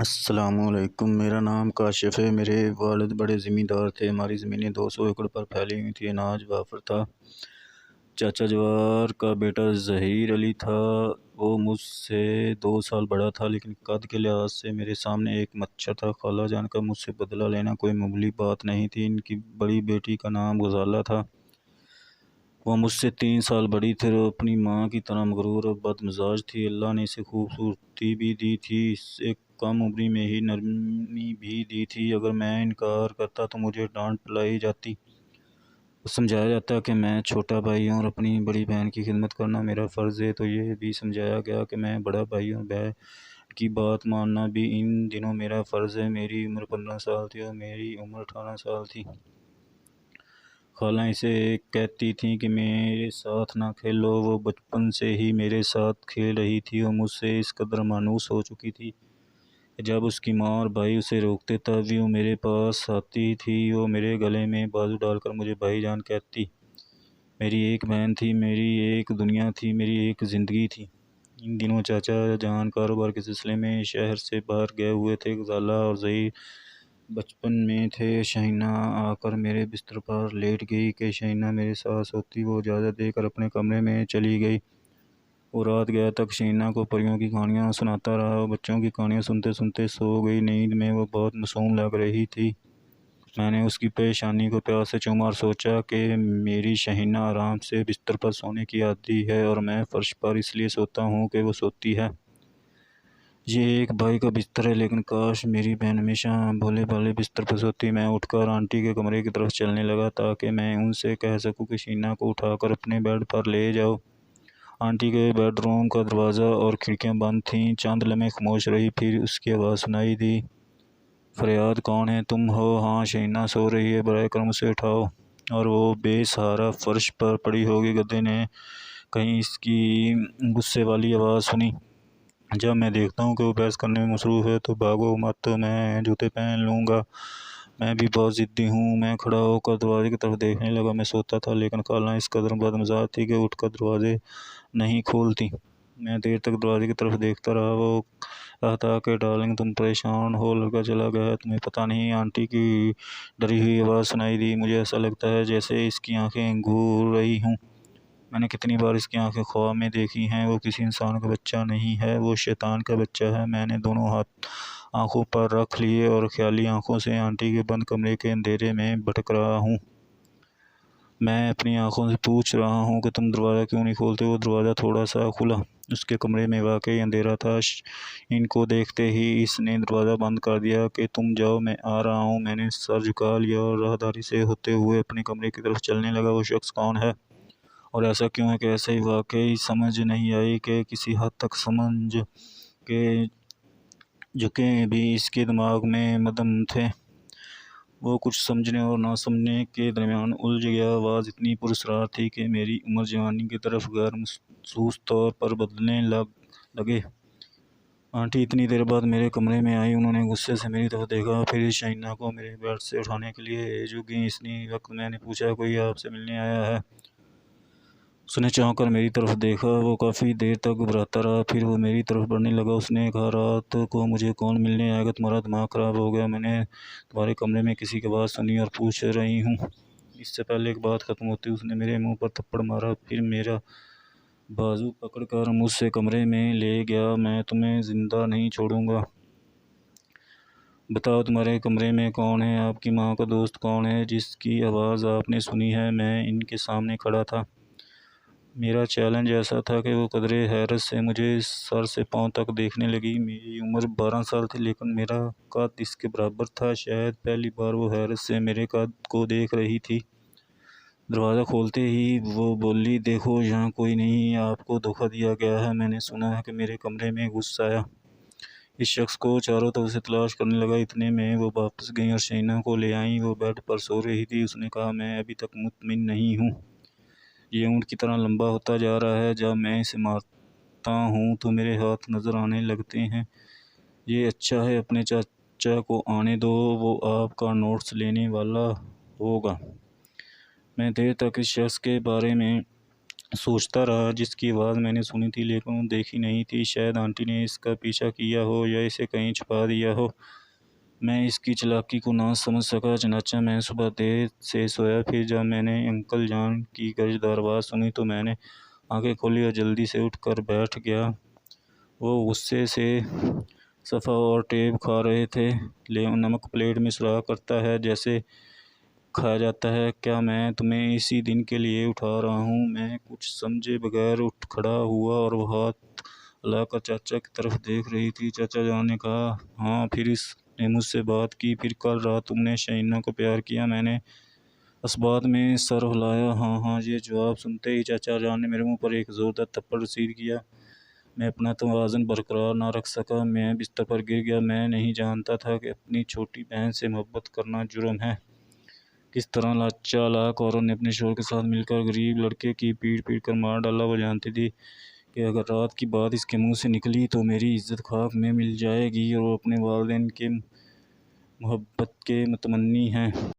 السلام علیکم۔ میرا نام کاشف ہے۔ میرے والد بڑے زمیندار تھے۔ ہماری زمینیں 200 ایکڑ پر پھیلی ہوئی تھیں۔ اناج وافر تھا۔ چاچا جوار کا بیٹا ظہیر علی تھا۔ وہ مجھ سے 2 سال بڑا تھا، لیکن قد کے لحاظ سے میرے سامنے ایک مچھر تھا۔ خالہ جان کا مجھ سے بدلہ لینا کوئی معمولی بات نہیں تھی۔ ان کی بڑی بیٹی کا نام غزالہ تھا۔ وہ مجھ سے 3 سال بڑی تھی۔ وہ اپنی ماں کی طرح مغرور اور بد مزاج تھی۔ اللہ نے اسے خوبصورتی بھی دی تھی، اسے کم عمری میں ہی نرمی بھی دی تھی۔ اگر میں انکار کرتا تو مجھے ڈانٹ پلائی جاتی اور سمجھایا جاتا کہ میں چھوٹا بھائی ہوں اور اپنی بڑی بہن کی خدمت کرنا میرا فرض ہے۔ تو یہ بھی سمجھایا گیا کہ میں بڑا بھائی ہوں، بہن کی بات ماننا بھی ان دنوں میرا فرض ہے۔ میری عمر 15 سال تھی اور میری عمر 18 سال تھی۔ خالہ اسے کہتی تھیں کہ میرے ساتھ نہ کھیلو۔ وہ بچپن سے ہی میرے ساتھ کھیل رہی تھی اور مجھ سے اس قدر مانوس ہو چکی تھی کہ جب اس کی ماں اور بھائی اسے روکتے تب بھی وہ میرے پاس آتی تھی۔ وہ میرے گلے میں بازو ڈال کر مجھے بھائی جان کہتی۔ میری ایک بہن تھی، میری ایک دنیا تھی، میری ایک زندگی تھی۔ ان دنوں چاچا جان کاروبار کے سلسلے میں شہر سے باہر گئے ہوئے تھے۔ غزالہ اور ظہیر بچپن میں تھے۔ شہینہ آ کر میرے بستر پر لیٹ گئی کہ شہینہ میرے ساتھ سوتی۔ وہ اجازت دے کر اپنے کمرے میں چلی گئی۔ وہ رات گیا تک شہینہ کو پریوں کی کہانیاں سناتا رہا۔ وہ بچوں کی کہانیاں سنتے سنتے سو گئی۔ نیند میں وہ بہت معصوم لگ رہی تھی۔ میں نے اس کی پیشانی کو پیار سے چوما اور سوچا کہ میری شہینہ آرام سے بستر پر سونے کی عادی ہے اور میں فرش پر اس لیے سوتا ہوں کہ وہ سوتی ہے۔ یہ ایک بھائی کا بستر ہے، لیکن کاش میری بہن ہمیشہ بھولے بھالے بستر پر سوتی۔ میں اٹھ کر آنٹی کے کمرے کی طرف چلنے لگا تاکہ میں ان سے کہہ سکوں کہ شہینہ کو اٹھا کر اپنے بیڈ پر لے جاؤ۔ آنٹی کے بیڈ روم کا دروازہ اور کھڑکیاں بند تھیں۔ چند لمحے خاموش رہی، پھر اس کی آواز سنائی دی۔ فریاد، کون ہے؟ تم ہو؟ ہاں، شہینہ سو رہی ہے، براہ کرم اسے اٹھاؤ۔ اور وہ بے سہارا فرش پر پڑی ہوگی۔ گدے نے کہیں اس کی غصے والی آواز سنی۔ جب میں دیکھتا ہوں کہ وہ بحث کرنے میں مصروف ہے تو بھاگو مت، میں جوتے پہن لوں گا، میں بھی بہت ضدی ہوں۔ میں کھڑا ہو کر دروازے کی طرف دیکھنے لگا۔ میں سوتا تھا، لیکن خالہ اس قدر بد مزاج تھی کہ اٹھ کر دروازے نہیں کھولتی۔ میں دیر تک دروازے کی طرف دیکھتا رہا۔ وہ کہتا کہ ڈارلنگ تم پریشان ہو، لڑکا چلا گیا ہے، تمہیں پتہ نہیں؟ آنٹی کی ڈری ہوئی آواز سنائی دی۔ مجھے ایسا لگتا ہے جیسے اس کی آنکھیں گھور رہی ہوں۔ میں نے کتنی بار اس کی آنکھیں خواب میں دیکھی ہیں۔ وہ کسی انسان کا بچہ نہیں ہے، وہ شیطان کا بچہ ہے۔ میں نے دونوں ہاتھ آنکھوں پر رکھ لیے اور خیالی آنکھوں سے آنٹی کے بند کمرے کے اندھیرے میں بھٹک رہا ہوں۔ میں اپنی آنکھوں سے پوچھ رہا ہوں کہ تم دروازہ کیوں نہیں کھولتے؟ وہ دروازہ تھوڑا سا کھلا۔ اس کے کمرے میں واقعی اندھیرا تھا۔ ان کو دیکھتے ہی اس نے دروازہ بند کر دیا کہ تم جاؤ، میں آ رہا ہوں۔ میں نے سر جھکا لیا اور راہداری سے ہوتے ہوئے اپنے کمرے کی طرف چلنے لگا۔ وہ شخص کون ہے اور ایسا کیوں ہے کہ ایسے ہی واقعی سمجھ نہیں آئی کہ کسی حد تک سمجھ کے جھکے بھی اس کے دماغ میں مدم تھے۔ وہ کچھ سمجھنے اور نہ سمجھنے کے درمیان الجھ گیا۔ آواز اتنی پراسرار تھی کہ میری عمر جوانی کی طرف غیر محسوس طور پر بدلنے لگے۔ آنٹی اتنی دیر بعد میرے کمرے میں آئی۔ انہوں نے غصے سے میری طرف دیکھا، پھر شہینہ کو میرے بیڈ سے اٹھانے کے لیے جھک گئیں۔ اسی وقت میں نے پوچھا، کوئی آپ سے ملنے آیا ہے؟ اس نے چونک کر میری طرف دیکھا۔ وہ کافی دیر تک گھبراتا رہا، پھر وہ میری طرف بڑھنے لگا۔ اس نے کہا، رات کو مجھے کون ملنے آئے گا؟ تمہارا دماغ خراب ہو گیا؟ میں نے تمہارے کمرے میں کسی کی آواز سنی اور پوچھ رہی ہوں۔ اس سے پہلے کہ بات ختم ہوتی اس نے میرے منہ پر تھپڑ مارا، پھر میرا بازو پکڑ کر مجھ سے کمرے میں لے گیا۔ میں تمہیں زندہ نہیں چھوڑوں گا۔ بتاؤ تمہارے کمرے میں کون ہے؟ آپ کی ماں کا دوست کون ہے جس کی آواز آپ نے سنی ہے؟ میں ان کے سامنے کھڑا تھا۔ میرا چیلنج ایسا تھا کہ وہ قدرے حیرت سے مجھے سر سے پاؤں تک دیکھنے لگی۔ میری عمر 12 سال تھی، لیکن میرا قد اس کے برابر تھا۔ شاید پہلی بار وہ حیرت سے میرے قد کو دیکھ رہی تھی۔ دروازہ کھولتے ہی وہ بولی، دیکھو یہاں کوئی نہیں، آپ کو دھوکہ دیا گیا ہے۔ میں نے سنا ہے کہ میرے کمرے میں گھس آیا۔ اس شخص کو چاروں طرف سے تلاش کرنے لگا۔ اتنے میں وہ واپس گئیں اور شہینہ کو لے آئیں۔ وہ بیڈ پر سو رہی تھی۔ اس نے کہا، میں ابھی تک مطمئن نہیں ہوں۔ یہ اونٹ کی طرح لمبا ہوتا جا رہا ہے۔ جب میں اسے مارتا ہوں تو میرے ہاتھ نظر آنے لگتے ہیں۔ یہ اچھا ہے، اپنے چاچا کو آنے دو، وہ آپ کا نوٹس لینے والا ہوگا۔ میں دیر تک اس شخص کے بارے میں سوچتا رہا، جس کی آواز میں نے سنی تھی لیکن وہ دیکھی نہیں تھی۔ شاید آنٹی نے اس کا پیچھا کیا ہو یا اسے کہیں چھپا دیا ہو۔ میں اس کی چالاکی کو نہ سمجھ سکا۔ چنانچہ میں صبح دیر سے سویا، پھر جب میں نے انکل جان کی گرجدار آواز سنی تو میں نے آنکھیں کھولی اور جلدی سے اٹھ کر بیٹھ گیا۔ وہ غصے سے صفا اور ٹیپ کھا رہے تھے۔ نمک پلیٹ میں سوراخ کرتا ہے جیسے کھایا جاتا ہے۔ کیا میں تمہیں اسی دن کے لیے اٹھا رہا ہوں؟ میں کچھ سمجھے بغیر اٹھ کھڑا ہوا اور وہ ہاتھ ہلا کر چاچا کی طرف دیکھ رہی تھی۔ چاچا جان نے کہا، ہاں پھر اس نے مجھ سے بات کی؟ پھر کل رات تم نے شائنہ کو پیار کیا؟ میں نے اثبات میں سر ہلایا۔ ہاں ہاں۔ یہ جواب سنتے ہی چاچا جان نے میرے منہ پر ایک زوردار تھپڑ رسید کیا۔ میں اپنا توازن برقرار نہ رکھ سکا۔ میں بستر پر گر گیا۔ میں نہیں جانتا تھا کہ اپنی چھوٹی بہن سے محبت کرنا جرم ہے۔ کس طرح چالاک عورت نے اپنے شوہر کے ساتھ مل کر غریب لڑکے کی پیٹ پیٹ کر مار ڈالا۔ وہ جانتی تھی کہ اگر رات کی بات اس کے منہ سے نکلی تو میری عزت خاک میں مل جائے گی، اور وہ اپنے والدین کے محبت کے متمنی ہیں۔